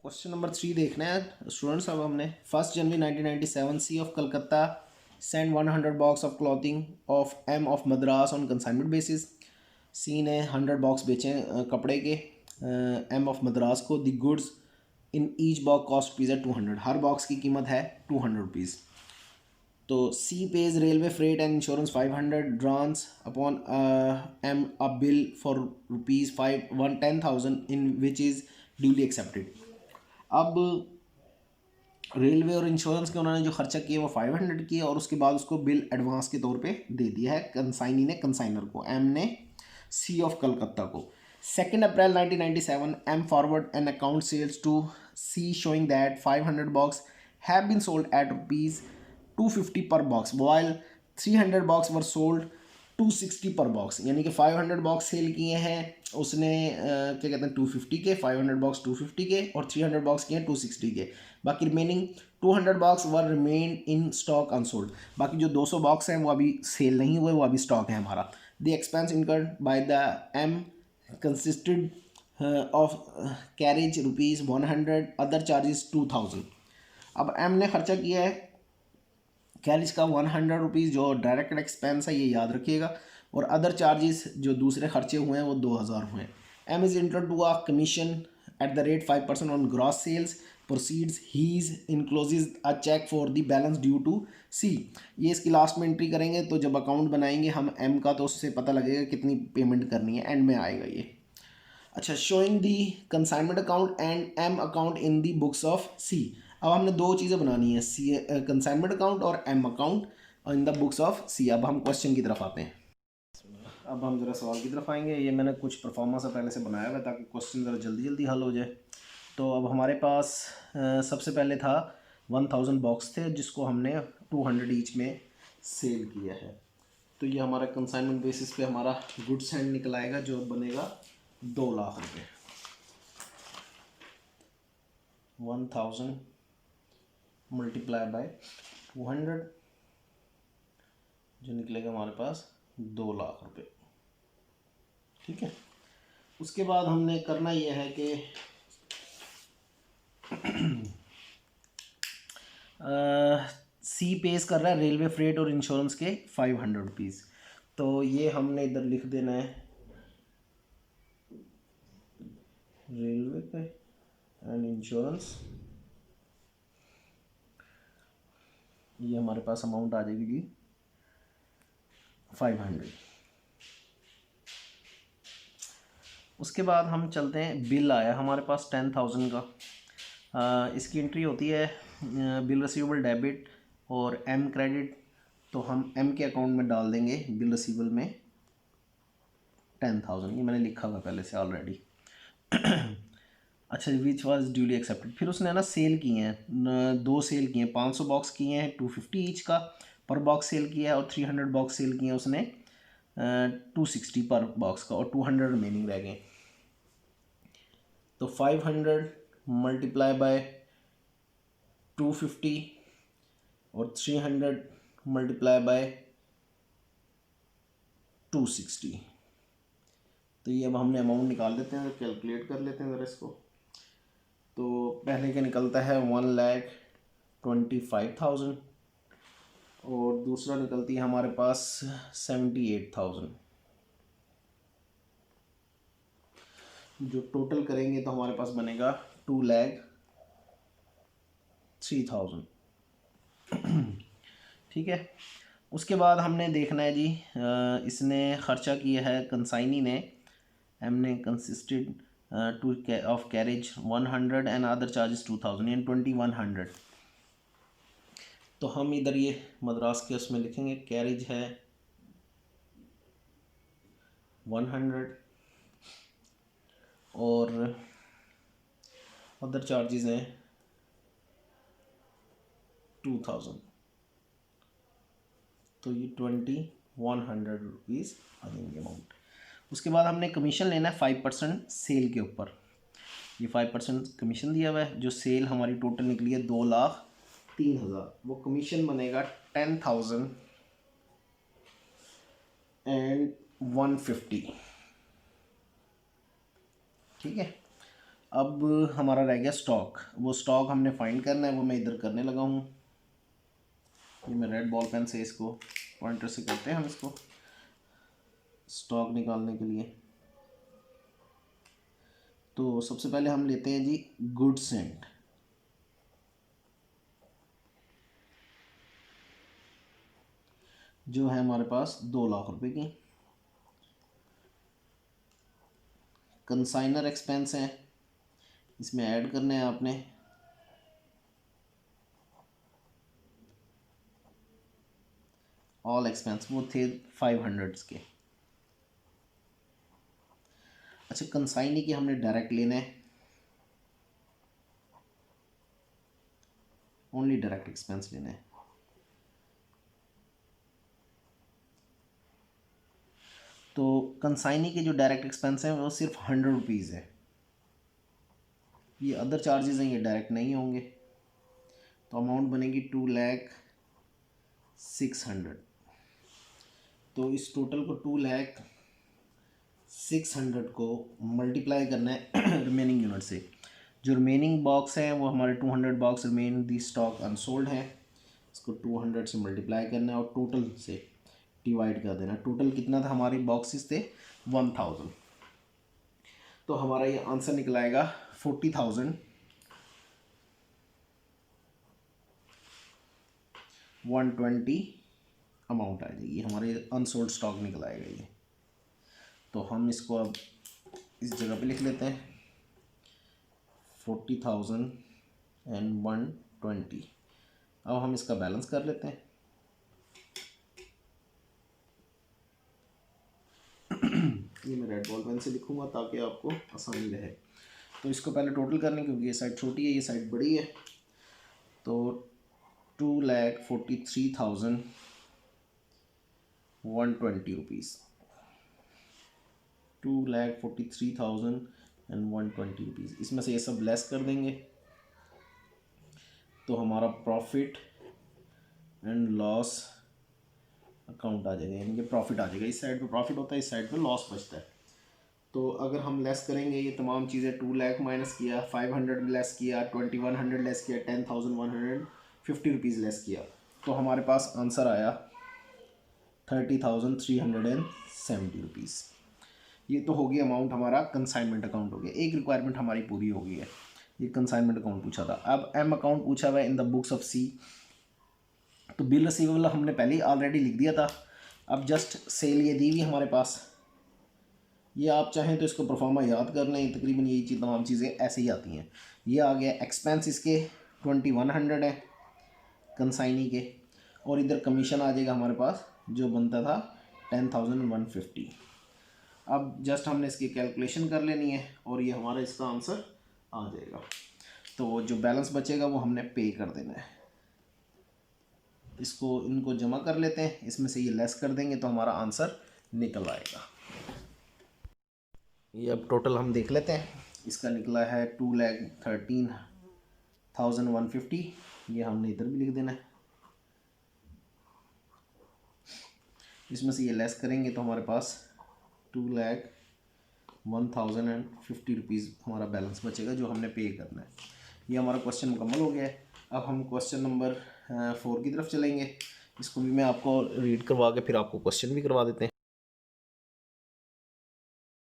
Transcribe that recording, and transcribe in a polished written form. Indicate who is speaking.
Speaker 1: Question number 3 देखना है students. अब हमने 1 जनवरी 1997 C of Calcutta send 100 box of clothing of M of Madras on consignment basis. C ने 100 बॉक्स बेचे कपड़े के एम ऑफ मद्रास को। The goods in each box cost rupees है 200। हर बॉक्स की कीमत है 200 रुपीज़। तो C pays railway freight and insurance 500 draws upon M a bill for rupees 10,000 in which is duly accepted. अब रेलवे और इंश्योरेंस के उन्होंने जो खर्चा किया वो 500 किया और उसके बाद उसको बिल एडवांस के तौर पे दे दिया है कंसाइनी ने कंसाइनर को, एम ने सी ऑफ कलकत्ता को। 2 April 1997 M forward an account sales to C showing that 500 box have been sold at rupees 250 per box while 300 box were sold 260 per box. यानी कि 500 बॉक्स सेल किए हैं उसने क्या कहते हैं 250 के, 500 बॉक्स 250 के और 300 बॉक्स किए हैं 260 के। बाकी remaining 200 box were remain in stock unsold. बाकी जो 200 बॉक्स हैं वो अभी सेल नहीं हुए, वो अभी स्टॉक है हमारा। The expense incurred by the M consisted of carriage rupees 100, other charges 2000। अब एम ने खर्चा किया है कैरेज का 100 रुपीज़, जो डायरेक्ट एक्सपेंस है ये याद रखिएगा, और अदर चार्जेस जो दूसरे खर्चे हुए हैं वो 2000 हुए हैं। M is entitled to a commission at the rate 5% on gross sales proceeds he encloses a cheque for the balance due to C. ये इसकी लास्ट में एंट्री करेंगे तो जब अकाउंट बनाएंगे हम एम का तो उससे पता लगेगा कितनी पेमेंट करनी है, एंड में आएगा ये। अच्छा, showing the consignment account and M account in the books of C. अब हमने दो चीज़ें बनानी है, सी कंसाइनमेंट अकाउंट और M account in the books of C. अब हम क्वेश्चन की तरफ आते हैं। अब हम ज़रा सवाल की तरफ आएंगे। ये मैंने कुछ परफॉर्मेंस पहले से बनाया हुआ है ताकि क्वेश्चन ज़रा जल्दी जल्दी हल हो जाए। तो अब हमारे पास सबसे पहले था 1000 बॉक्स थे जिसको हमने 200 ईच में सेल किया है। तो ये हमारा कंसाइनमेंट बेसिस पे हमारा गुड्स हैंड निकल आएगा जो बनेगा 2 लाख रुपये। 1000 मल्टीप्लाई बाय 200 जो निकलेगा हमारे पास 2 लाख रुपये। ठीक है, उसके बाद हमने करना यह है कि सी पेस कर रहा है रेलवे फ्रेट और इंश्योरेंस के 500 रुपीज़। तो ये हमने इधर लिख देना है रेलवे पे एंड इंश्योरेंस। ये हमारे पास अमाउंट आ जाएगी जी 500। उसके बाद हम चलते हैं, बिल आया हमारे पास 10,000 का। इसकी एंट्री होती है बिल रिसीवेबल डेबिट और एम क्रेडिट। तो हम एम के अकाउंट में डाल देंगे बिल रिसीवेबल में 10,000। ये मैंने लिखा हुआ पहले से ऑलरेडी। अच्छा, विच वाज ड्यूली एक्सेप्टेड। फिर उसने ना सेल किए हैं, 2 सेल किए हैं, 500 बॉक्स किए हैं 250 ईच का पर बॉक्स सेल किया है और 300 बॉक्स सेल किए हैं उसने 260 पर बॉक्स का और 200 रिमेनिंग रह गए। तो 500 मल्टीप्लाई बाय 250 और 300 मल्टीप्लाई बाय 260। तो ये अब हमने अमाउंट निकाल लेते हैं, कैलकुलेट कर लेते हैं ज़रा इसको। तो पहले का निकलता है 1,25,000 और दूसरा निकलती है हमारे पास 78,000। जो टोटल करेंगे तो हमारे पास बनेगा 2,03,000। ठीक है, उसके बाद हमने देखना है जी इसने ख़र्चा किया है कंसाइनी ने, एम ने consisted two of carriage 100 and other charges 2000 and 2100। तो हम इधर ये मद्रास के उसमें लिखेंगे कैरेज है 100 और अदर चार्जेस हैं 2000। तो ये 2100 रुपीज़ आ जाएंगे अमाउंट। उसके बाद हमने कमीशन लेना है 5% सेल के ऊपर। ये 5% कमीशन दिया हुआ है। जो सेल हमारी टोटल निकली है 2,03,000, वो कमीशन बनेगा 10,150। ठीक है, अब हमारा रह गया स्टॉक। वो स्टॉक हमने फाइंड करना है, वो मैं इधर करने लगा हूँ। ये मैं रेड बॉल पेन से इसको पॉइंटर से करते हैं हम इसको स्टॉक निकालने के लिए। तो सबसे पहले हम लेते हैं जी गुड्स एंड, जो है हमारे पास 2 लाख रुपए की। कंसाइनर एक्सपेंस है, इसमें ऐड करने हैं आपने ऑल एक्सपेंस, वो थे 500 के। अच्छा, कंसाइनी के हमने डायरेक्ट लेने हैं, ओनली डायरेक्ट एक्सपेंस लेने हैं। तो कंसाइनी के जो डायरेक्ट एक्सपेंस हैं वो सिर्फ 100 रुपीज़ है। ये अदर चार्जेस हैं, ये डायरेक्ट नहीं होंगे। तो अमाउंट बनेगी 2,06,000। तो इस टोटल को 2,06,000 को मल्टीप्लाई करना है रिमेनिंग यूनिट से। जो रिमेनिंग बॉक्स हैं वो हमारे 200 बॉक्स रिमेन दी स्टॉक अनसोल्ड है, इसको 200 से मल्टीप्लाई करना है और टोटल से डिवाइड कर देना। टोटल कितना था, हमारी बॉक्सेस थे 1000। तो हमारा ये आंसर निकलाएगा 40,120 अमाउंट आ जाएगी, हमारे अनसोल्ड स्टॉक निकल आएगा ये। तो हम इसको अब इस जगह पे लिख लेते हैं 40,120। अब हम इसका बैलेंस कर लेते हैं। ये मैं रेड बॉल पेन से लिखूंगा ताकि आपको आसानी रहे। तो इसको पहले टोटल करने, क्योंकि ये साइड छोटी है ये साइड बड़ी है। तो 2,43,120 रुपीज़, 2,43,120 रुपीज़। इसमें से ये सब लेस कर देंगे तो हमारा प्रॉफिट एंड लॉस अकाउंट आ जाएगा, यानी कि प्रॉफिट आ जाएगा। इस साइड पे प्रॉफिट होता है, इस साइड पे लॉस बचता है। तो अगर हम लेस करेंगे ये तमाम चीज़ें, 2 लाख माइनस किया, 500 लेस किया, 2100 लेस किया, 10,150 रुपीज़ लेस किया, तो हमारे पास आंसर आया 30,370 रुपीज़। ये तो हो गया अमाउंट, हमारा कंसाइनमेंट अकाउंट हो गया। एक रिक्वायरमेंट हमारी पूरी हो गई है, ये कंसाइनमेंट अकाउंट पूछा था। अब एम अकाउंट पूछा हुआ है इन द बुक्स ऑफ सी। तो बिल रिसीवेबल हमने पहले ही ऑलरेडी लिख दिया था। अब जस्ट सेल ये दी हुई हमारे पास, ये आप चाहें तो इसको परफॉर्मा याद कर लें, तकरीबन यही चीज़ तमाम चीज़ें ऐसे ही आती हैं। ये आ गया एक्सपेंस, इसके 2100 है कंसाइनी के, और इधर कमीशन आ जाएगा हमारे पास जो बनता था 10,150। अब जस्ट हमने इसकी कैलकुलेशन कर लेनी है और ये हमारा इसका आंसर आ जाएगा। तो जो बैलेंस बचेगा वो हमने पे कर देना है। इसको इनको जमा कर लेते हैं, इसमें से ये लेस कर देंगे तो हमारा आंसर निकल आएगा। ये अब टोटल हम देख लेते हैं, इसका निकला है 2,13,150। ये हमने इधर भी लिख देना है। इसमें से ये लेस करेंगे तो हमारे पास 2,01,050 रुपीज़ हमारा बैलेंस बचेगा जो हमने पे करना है। ये हमारा क्वेश्चन मुकम्मल हो गया है। अब हम क्वेश्चन नंबर 4 की तरफ चलेंगे। इसको भी मैं आपको रीड करवा के फिर आपको क्वेश्चन भी करवा देते हैं।